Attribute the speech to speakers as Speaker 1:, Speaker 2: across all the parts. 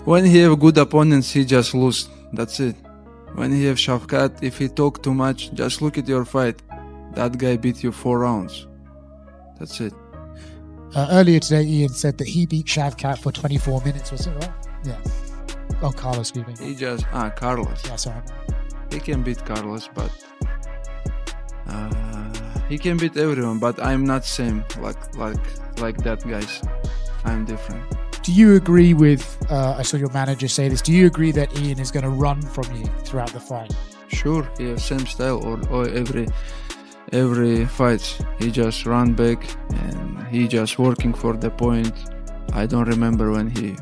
Speaker 1: When he have good opponents, he just lose. That's it. When he have Shavkat, if he talk too much, just look at your fight. That guy beat you 4 rounds. That's it.
Speaker 2: Earlier today, Ian said that he beat Shavkat for 24 minutes. Was it right? Yeah. Oh, Carlos, excuse me.
Speaker 1: He just Carlos.
Speaker 2: Yeah, sorry.
Speaker 1: He can beat Carlos, but he can beat everyone. But I'm not same like that, guys. I'm different.
Speaker 2: Do you agree with? I saw your manager say this. Do you agree that Ian is going to run from you throughout the fight?
Speaker 1: Sure, he has same style or every fight. He just run back and he just working for the point. I don't remember when he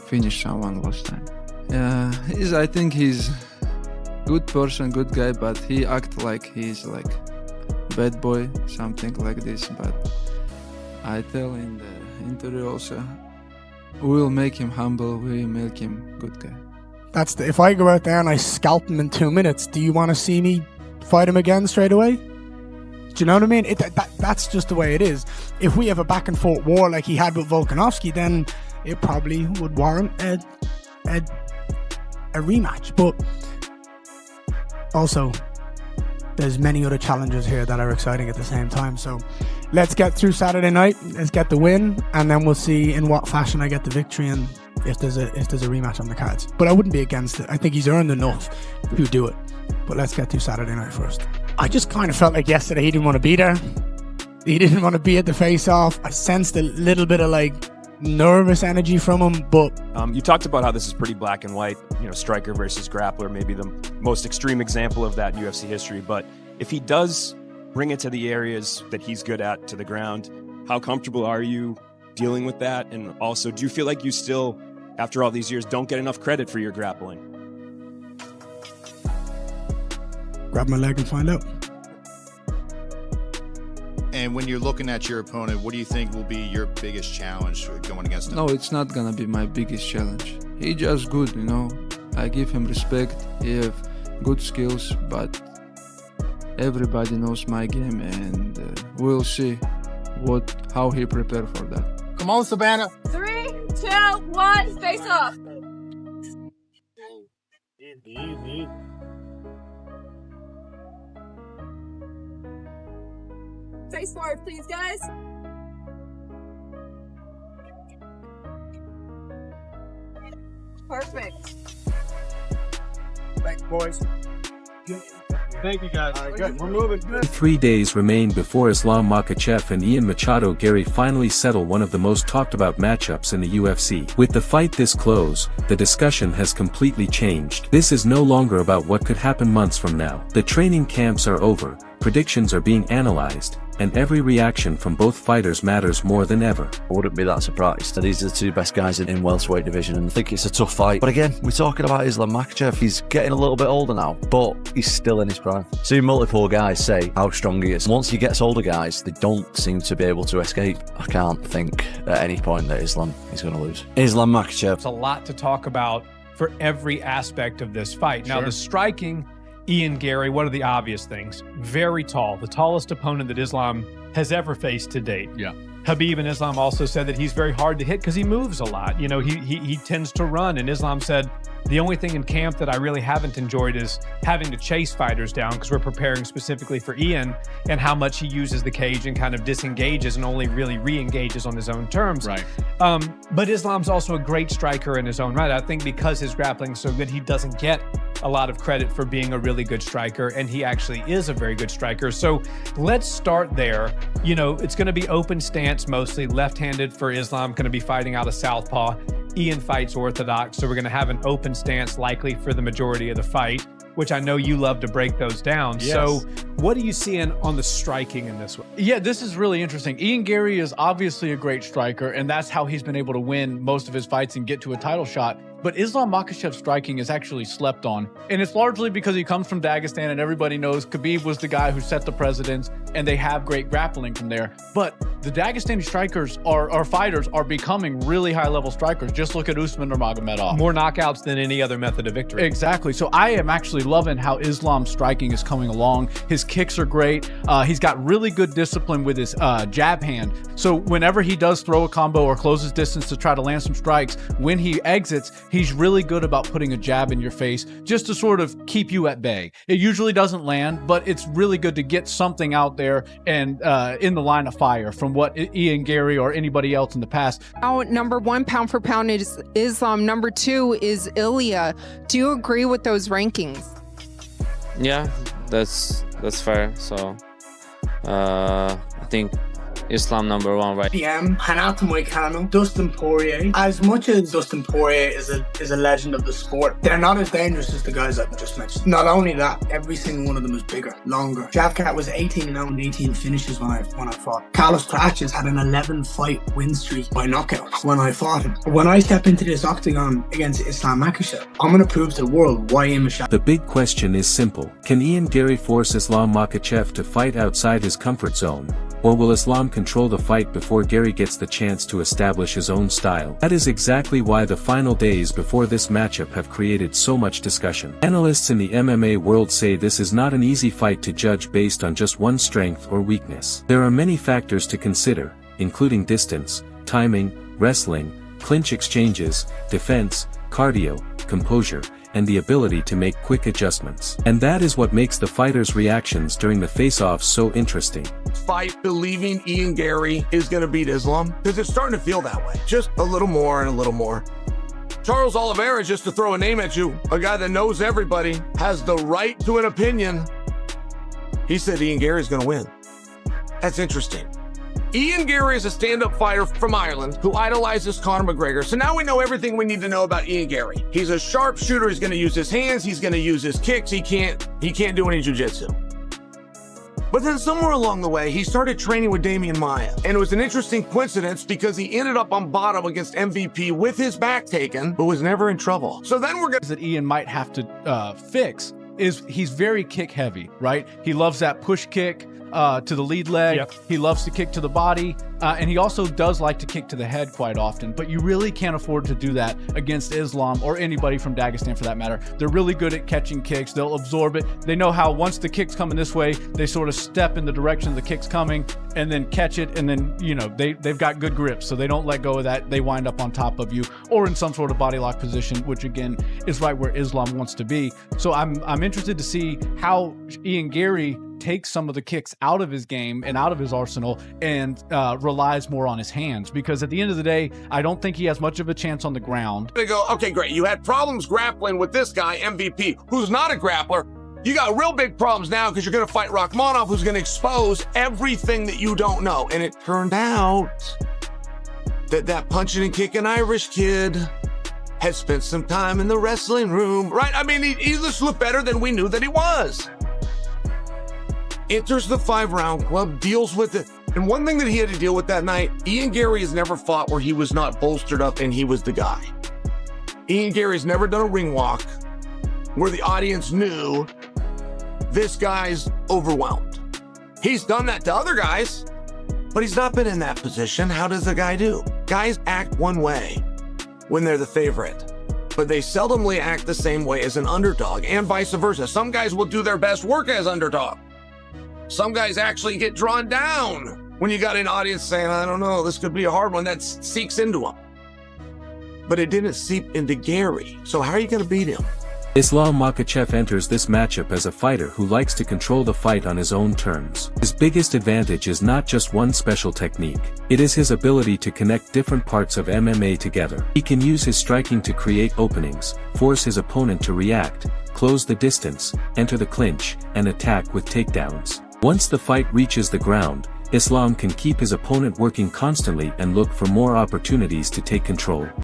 Speaker 1: finished someone last time. I think he's good person, good guy, but he act like he's like bad boy, something like this. But I tell in the interview also, we'll make him humble, we'll make him good guy.
Speaker 3: If I go out there and I scalp him in 2 minutes, do you want to see me fight him again straight away? Do you know what I mean? That's just the way it is. If we have a back and forth war like he had with Volkanovski, then it probably would warrant a rematch. But also, there's many other challenges here that are exciting at the same time. So let's get through Saturday night. Let's get the win, and then we'll see in what fashion I get the victory and if there's a rematch on the cards. But I wouldn't be against it. I think he's earned enough to do it. But let's get through Saturday night first. I just kind of felt like yesterday he didn't want to be there. He didn't want to be at the face-off. I sensed a little bit of like nervous energy from him, but
Speaker 4: you talked about how this is pretty black and white, striker versus grappler, maybe the most extreme example of that in UFC history. But if he does bring it to the areas that he's good at, to the ground, how comfortable are you dealing with that? And also, do you feel like you still, after all these years, don't get enough credit for your grappling?
Speaker 3: Grab my leg and find out.
Speaker 5: And when you're looking at your opponent, what do you think will be your biggest challenge going against him?
Speaker 1: No, it's not gonna be my biggest challenge. He just good, I give him respect. He have good skills, but everybody knows my game, and we'll see how he prepare for that.
Speaker 3: Come on, Savannah.
Speaker 6: 3, 2, 1, face off. Face forward, please, guys. Perfect.
Speaker 3: Thanks, boys. Thank you, guys. All right, good. We're moving. Good.
Speaker 7: 3 days remain before Islam Makhachev and Ian Machado Garry finally settle one of the most talked about matchups in the UFC. With the fight this close, the discussion has completely changed. This is no longer about what could happen months from now. The training camps are over, predictions are being analyzed, and every reaction from both fighters matters more than ever.
Speaker 8: I wouldn't be that surprised. These are the two best guys in welterweight division, and I think it's a tough fight. But again, we're talking about Islam Makhachev. He's getting a little bit older now, but he's still in his prime. Seen multiple guys say how strong he is. Once he gets older, guys, they don't seem to be able to escape. I can't think at any point that Islam is going to lose. Islam Makhachev.
Speaker 9: It's a lot to talk about for every aspect of this fight. Now, the striking, Ian Garry, what are the obvious things? Very tall, the tallest opponent that Islam has ever faced to date.
Speaker 10: Yeah.
Speaker 9: Habib and Islam also said that he's very hard to hit because he moves a lot. He tends to run, and Islam said, the only thing in camp that I really haven't enjoyed is having to chase fighters down because we're preparing specifically for Ian and how much he uses the cage and kind of disengages and only really re-engages on his own terms.
Speaker 10: Right.
Speaker 9: But Islam's also a great striker in his own right. I think because his grappling is so good, he doesn't get a lot of credit for being a really good striker, and he actually is a very good striker. So let's start there. It's going to be open stance mostly, left-handed for Islam, going to be fighting out of southpaw. Ian fights orthodox, so we're going to have an open stance likely for the majority of the fight, which I know you love to break those down.
Speaker 10: Yes.
Speaker 9: So what are you seeing on the striking in this one?
Speaker 10: Yeah, this is really interesting. Ian Garry is obviously a great striker, and that's how he's been able to win most of his fights and get to a title shot. But Islam Makhachev's striking is actually slept on. And it's largely because he comes from Dagestan, and everybody knows Khabib was the guy who set the precedents, and they have great grappling from there. But the Dagestani strikers or fighters are becoming really high-level strikers. Just look at Usman Nurmagomedov.
Speaker 9: More knockouts than any other method of victory.
Speaker 10: Exactly. So I am actually loving how Islam's striking is coming along. His kicks are great. He's got really good discipline with his jab hand. So whenever he does throw a combo or closes distance to try to land some strikes, when he exits, he's really good about putting a jab in your face just to sort of keep you at bay. It usually doesn't land, but it's really good to get something out there and in the line of fire from what Ian Garry or anybody else in the past.
Speaker 11: Now, number 1 pound for pound is Islam. Number 2 is Ilya. Do you agree with those rankings?
Speaker 12: Yeah, that's fair. So I think Islam number 1, right?
Speaker 3: PM, Renato Moicano, Dustin Poirier. As much as Dustin Poirier is a legend of the sport, they're not as dangerous as the guys I've just mentioned. Not only that, every single one of them is bigger, longer. Shavkat was 18-0 and 18 finishes when I fought. Carlos Praches had an 11-fight win streak by knockout when I fought him. When I step into this octagon against Islam Makhachev, I'm going to prove to the world why Ian Machado.
Speaker 7: The big question is simple. Can Ian Garry force Islam Makhachev to fight outside his comfort zone? Or will Islam control the fight before Garry gets the chance to establish his own style? That is exactly why the final days before this matchup have created so much discussion. Analysts in the MMA world say this is not an easy fight to judge based on just one strength or weakness. There are many factors to consider, including distance, timing, wrestling, clinch exchanges, defense, cardio, composure, and the ability to make quick adjustments. And that is what makes the fighters' reactions during the face-offs so interesting.
Speaker 13: Fight believing Ian Garry is going to beat Islam, because it's starting to feel that way. Just a little more and a little more. Charles Oliveira, just to throw a name at you, a guy that knows everybody, has the right to an opinion. He said Ian Garry's going to win. That's interesting. Ian Garry is a stand-up fighter from Ireland who idolizes Conor McGregor. So now we know everything we need to know about Ian Garry. He's a sharp shooter. He's going to use his hands. He's going to use his kicks. He can't do any jiu-jitsu. But then somewhere along the way, he started training with Damian Maia. And it was an interesting coincidence because he ended up on bottom against MVP with his back taken, but was never in trouble. So then we're going to...
Speaker 10: that Ian might have to fix is he's very kick heavy, right? He loves that push kick to the lead leg. Yep. He loves to kick to the body. And he also does like to kick to the head quite often, but you really can't afford to do that against Islam or anybody from Dagestan for that matter. They're really good at catching kicks. They'll absorb it. They know how once the kick's coming this way, they sort of step in the direction the kick's coming and then catch it. And then, you know, they've got good grips, so they don't let go of that. They wind up on top of you or in some sort of body lock position, which again is right where Islam wants to be. So I'm interested to see how Ian Garry takes some of the kicks out of his game and out of his arsenal and relies more on his hands, because at the end of the day, I don't think he has much of a chance on the ground.
Speaker 13: They go, okay, great. You had problems grappling with this guy, MVP, who's not a grappler. You got real big problems now because you're going to fight Rakhmonov, who's going to expose everything that you don't know. And it turned out that punching and kicking Irish kid had spent some time in the wrestling room, right? I mean, he just looked better than we knew that he was. Enters the 5-round club, deals with it. And one thing that he had to deal with that night, Ian Garry has never fought where he was not bolstered up and he was the guy. Ian Garry's never done a ring walk where the audience knew this guy's overwhelmed. He's done that to other guys, but he's not been in that position. How does the guy do? Guys act one way when they're the favorite, but they seldomly act the same way as an underdog, and vice versa. Some guys will do their best work as underdog. Some guys actually get drawn down when you got an audience saying, I don't know, this could be a hard one. That seeps into him. But it didn't seep into Garry. So how are you going to beat him?
Speaker 7: Islam Makhachev enters this matchup as a fighter who likes to control the fight on his own terms. His biggest advantage is not just one special technique. It is his ability to connect different parts of MMA together. He can use his striking to create openings, force his opponent to react, close the distance, enter the clinch, and attack with takedowns. Once the fight reaches the ground, Islam can keep his opponent working constantly and look for more opportunities to take control.